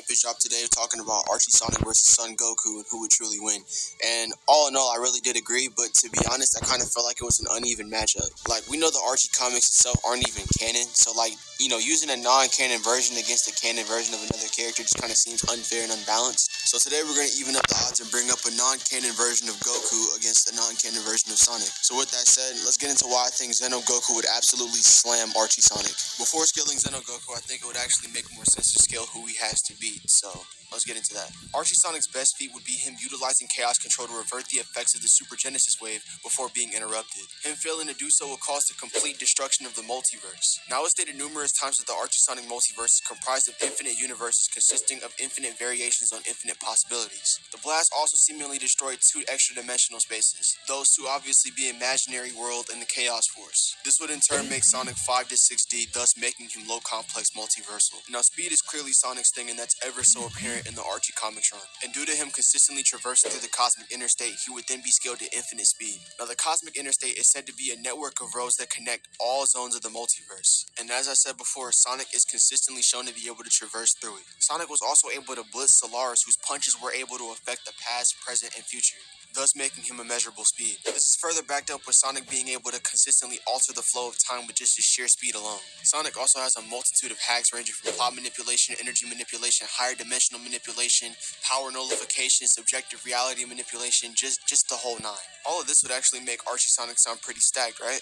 epic drop today talking about Archie Sonic versus Son Goku and who would truly win. And all in all, I really did agree, but to be honest, I kind of felt like it was an uneven matchup. Like, we know the Archie comics itself aren't even canon, so using a non-canon version against a canon version of another character just kind of seems unfair and unbalanced. So today we're going to even up the odds and bring up a non-canon version of Goku against a non-canon version of Sonic. So with that said, let's get into why I think Xeno Goku would absolutely slam Archie Sonic. Before scaling Xeno Goku, I think it would actually make more sense to scale who he has to beat, so let's get into that. Archie Sonic's best feat would be him utilizing Chaos Control to revert the effects of the Super Genesis wave before being interrupted. Him failing to do so will cause the complete destruction of the multiverse. Now, it's stated numerous times that the Archie Sonic multiverse is comprised of infinite universes consisting of infinite variations on infinite possibilities. The blast also seemingly destroyed 2 extra dimensional spaces, those 2 obviously be Imaginary World and the Chaos Force. This would in turn make Sonic 5 to 6D, thus making him low complex multiversal. Now, speed is clearly Sonic's thing, and that's ever so apparent in the Archie comic run. And due to him consistently traversing through the cosmic interstate, he would then be scaled to infinite speed. Now, the cosmic interstate is said to be a network of roads that connect all zones of the multiverse. And as I said before, Sonic is consistently shown to be able to traverse through it. Sonic was also able to blitz Solaris, whose punches were able to affect the past, present, and future, thus making him immeasurable speed. This is further backed up with Sonic being able to consistently alter the flow of time with just his sheer speed alone. Sonic also has a multitude of hacks ranging from plot manipulation, energy manipulation, higher dimensional manipulation, power nullification, subjective reality manipulation, just the whole 9. All of this would actually make Archie Sonic sound pretty stacked, right?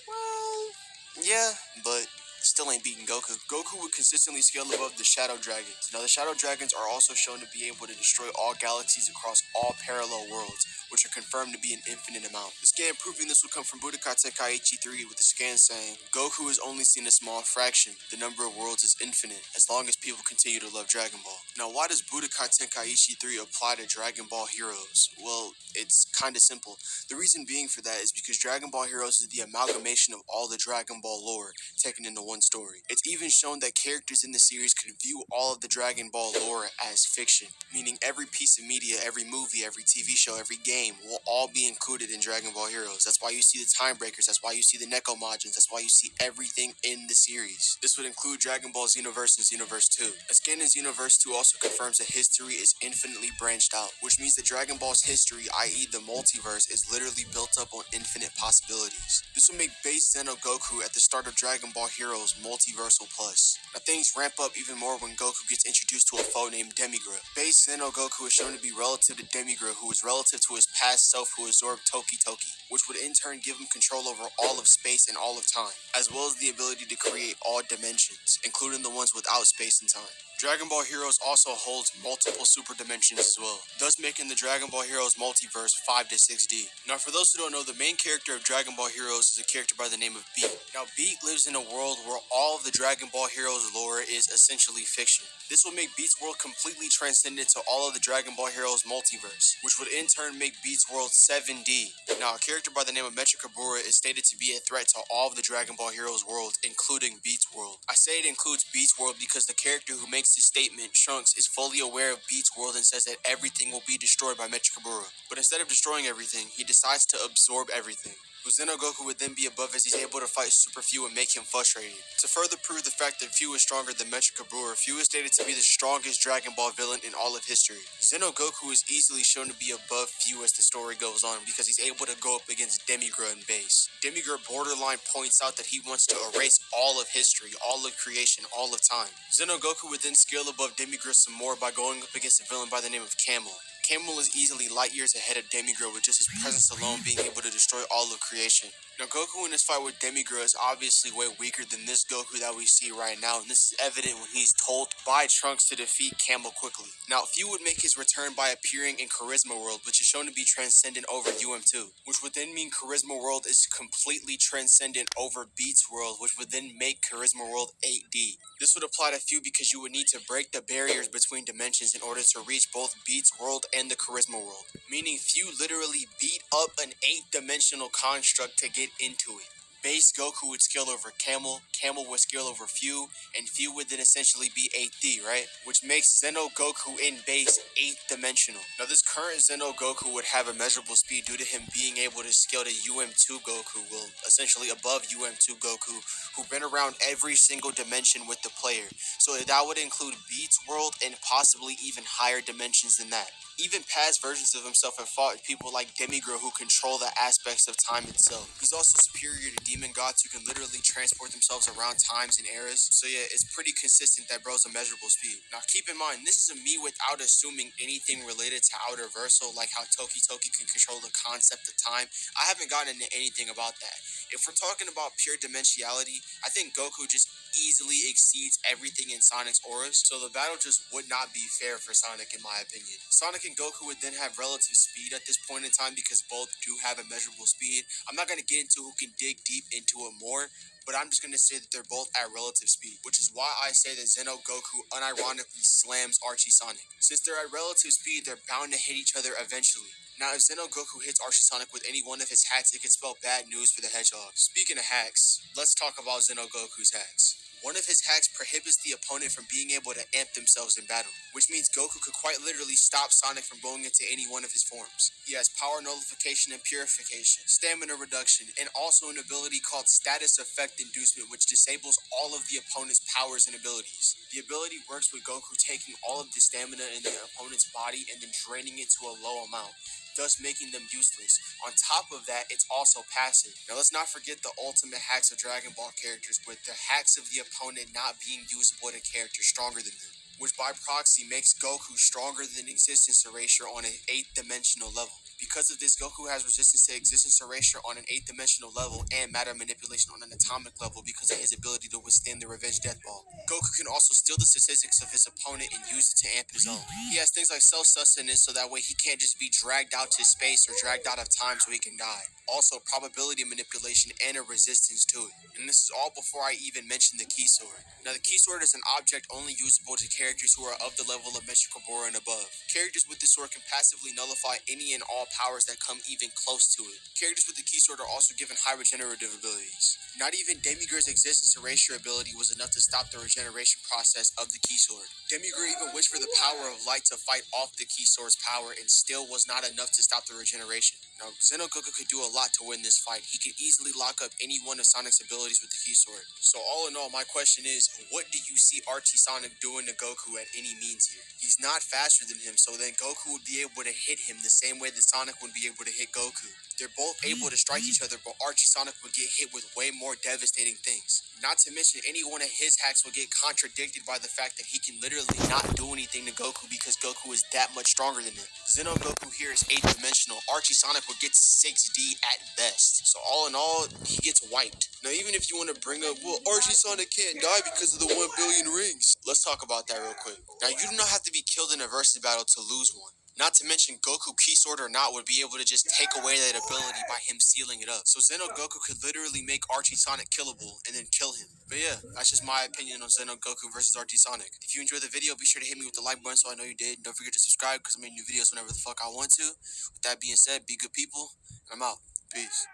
Well, yeah, but still ain't beating Goku. Goku would consistently scale above the Shadow Dragons. Now, the Shadow Dragons are also shown to be able to destroy all galaxies across all parallel worlds, which are confirmed to be an infinite amount. The scan proving this would come from Budokai Tenkaichi 3, with the scan saying, Goku has only seen a small fraction. The number of worlds is infinite, as long as people continue to love Dragon Ball. Now, why does Budokai Tenkaichi 3 apply to Dragon Ball Heroes? Well, it's kinda simple. The reason being for that is because Dragon Ball Heroes is the amalgamation of all the Dragon Ball lore taken into one story. It's even shown that characters in the series could view all of the Dragon Ball lore as fiction, meaning every piece of media, every movie, every TV show, every game will all be included in Dragon Ball Heroes. That's why you see the Time Breakers, that's why you see the Necomajins, that's why you see everything in the series. This would include Dragon Ball Xenoverse and Xenoverse 2. A scan in Xenoverse 2 also confirms that history is infinitely branched out, which means that Dragon Ball's history, i.e. the multiverse, is literally built up on infinite possibilities. This will make base Xeno Goku at the start of Dragon Ball Heroes Multiversal Plus. Now, things ramp up even more when Goku gets introduced to a foe named Demigra. Base Xeno Goku is shown to be relative to Demigra, who is relative to his past self who absorbed Toki Toki, which would in turn give him control over all of space and all of time, as well as the ability to create all dimensions, including the ones without space and time. Dragon Ball Heroes also holds multiple super dimensions as well, thus making the Dragon Ball Heroes multiverse 5 to 6D. Now, for those who don't know, the main character of Dragon Ball Heroes is a character by the name of Beat. Now, Beat lives in a world where all of the Dragon Ball Heroes lore is essentially fiction. This will make Beat's world completely transcendent to all of the Dragon Ball Heroes multiverse, which would in turn make Beat's world 7D. Now, a character by the name of Mecha is stated to be a threat to all of the Dragon Ball Heroes worlds, including Beat's world. I say it includes Beat's world because the character who makes this statement, Trunks, is fully aware of Beat's world and says that everything will be destroyed by Mecha. But instead of destroying everything, he decides to absorb everything. Xeno Goku would then be above as he's able to fight Super Few and make him frustrated. To further prove the fact that Few is stronger than Mecha Brewer, Few is stated to be the strongest Dragon Ball villain in all of history. Xeno Goku is easily shown to be above Few as the story goes on because he's able to go up against Demigra in base. Demigra borderline points out that he wants to erase all of history, all of creation, all of time. Xeno Goku would then scale above Demigra some more by going up against a villain by the name of Camel. Camel is easily light years ahead of Demigra with just his presence alone being able to destroy all of creation. Now, Goku in his fight with Demigra is obviously way weaker than this Goku that we see right now, and this is evident when he's told by Trunks to defeat Camel quickly. Now, Few would make his return by appearing in Charisma World, which is shown to be transcendent over UM2, which would then mean Charisma World is completely transcendent over Beats World, which would then make Charisma World 8D. This would apply to Few because you would need to break the barriers between dimensions in order to reach both Beats World and the Charisma World, meaning Few literally beat up an 8-dimensional construct to get into it. Base Goku would scale over Camel, Camel would scale over Few, and Few would then essentially be 8D, right? Which makes Xeno Goku in base 8th dimensional. Now this current Xeno Goku would have immeasurable speed due to him being able to scale to UM2 Goku, well, essentially above UM2 Goku, who've been around every single dimension with the player. So that would include Beats World and possibly even higher dimensions than that. Even past versions of himself have fought people like Demigirl who control the aspects of time itself. He's also superior to demon gods who can literally transport themselves around times and eras. So yeah, it's pretty consistent that bro's a measurable speed. Now keep in mind, this is a me without assuming anything related to Multiversal, like how Toki Toki can control the concept of time. I haven't gotten into anything about that. If we're talking about pure dimensionality, I think Goku just easily exceeds everything in Sonic's auras, so the battle just would not be fair for Sonic in my opinion. Sonic and Goku would then have relative speed at this point in time because both do have immeasurable speed. I'm not going to get into who can dig deep into it more, but I'm just going to say that they're both at relative speed, which is why I say that Xeno Goku unironically slams Archie Sonic. Since they're at relative speed, they're bound to hit each other eventually. Now, if Xeno Goku hits Archie Sonic with any one of his hacks, it could spell bad news for the Hedgehog. Speaking of hacks, let's talk about Xeno Goku's hacks. One of his hacks prohibits the opponent from being able to amp themselves in battle, which means Goku could quite literally stop Sonic from going into any one of his forms. He has power nullification and purification, stamina reduction, and also an ability called status effect inducement, which disables all of the opponent's powers and abilities. The ability works with Goku taking all of the stamina in the opponent's body and then draining it to a low amount, thus making them useless. On top of that, it's also passive. Now let's not forget the ultimate hacks of Dragon Ball characters, with the hacks of the opponent not being usable to characters stronger than them, which by proxy makes Goku stronger than existence erasure on an 8th dimensional level. Because of this, Goku has resistance to existence erasure on an 8th dimensional level and matter manipulation on an atomic level because of his ability to withstand the Revenge Death Ball. Goku can also steal the statistics of his opponent and use it to amp his own. He has things like self-sustenance, so that way he can't just be dragged out to space or dragged out of time so he can die. Also, probability manipulation and a resistance to it. And this is all before I even mention the Key Sword. Now, the Key Sword is an object only usable to characters who are of the level of Metricobora and above. Characters with this sword can passively nullify any and all powers that come even close to it. Characters with the Key Sword are also given high regenerative abilities. Not even Demigir's existence erasure ability was enough to stop the regeneration process of the Key Sword. Demigir even wished for the power of light to fight off the Key Sword's power and still was not enough to stop the regeneration. Now, Xeno Goku could do a lot to win this fight. He could easily lock up any one of Sonic's abilities with the Key Sword. So all in all, my question is, what do you see Archie Sonic doing to Goku at any means here? He's not faster than him, so then Goku would be able to hit him the same way that Sonic would be able to hit Goku. They're both able to strike each other, but Archie Sonic would get hit with way more devastating things. Not to mention, any one of his hacks would get contradicted by the fact that he can literally not do anything to Goku because Goku is that much stronger than him. Xeno Goku here is 8th dimensional. Archie Sonic would get 6D at best. So all in all, he gets wiped. Now even if you want to bring up, well, Archie Sonic can't die because of the 1 billion rings. Let's talk about that real quick. Now you do not have to be killed in a versus battle to lose one. Not to mention, Goku, Key Sword or not, would be able to just take away that ability by him sealing it up. So Xeno Goku could literally make Archie Sonic killable and then kill him. But yeah, that's just my opinion on Xeno Goku versus Archie Sonic. If you enjoyed the video, be sure to hit me with the like button so I know you did. And don't forget to subscribe because I make new videos whenever the fuck I want to. With that being said, be good people, and I'm out. Peace.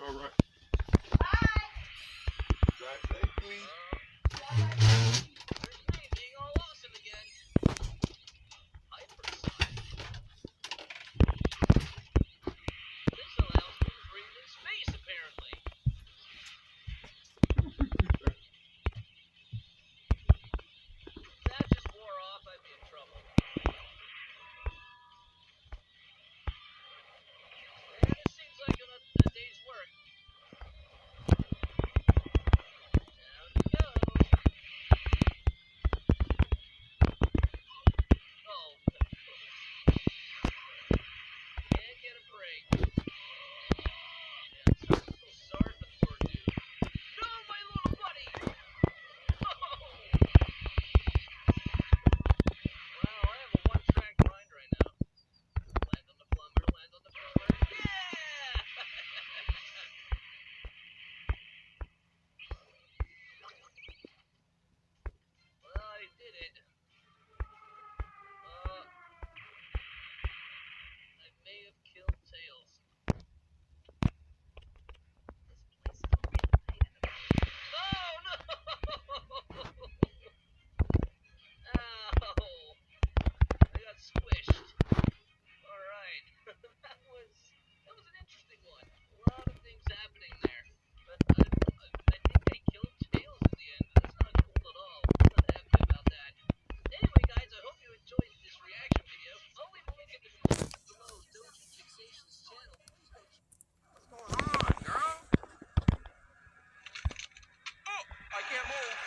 alright? Drive safely. Being all awesome again. This allows me to breathe in space, apparently. If that just wore off, I'd be in trouble. And it seems like a day's work. Down it goes. Oh, can't get a break. Yeah, I'm so sorry for the poor dude. No, my little buddy! Oh! Wow, I have a one-track mind right now. Land on the plumber, land on the plumber. Yeah! Well, I did it. I may have killed Tails. This place is all made of iron. Oh no! Ow! I got squished. Alright. that was an interesting one. A lot of things happening there. But I think I killed Tails in the end. That's not cool at all. I'm not happy about that. Anyway, guys, I hope you enjoyed this reaction video. I'll leave a link in the description below. Doji Fixation's channel. Please go check. What's going on, girl? Oh, I can't move.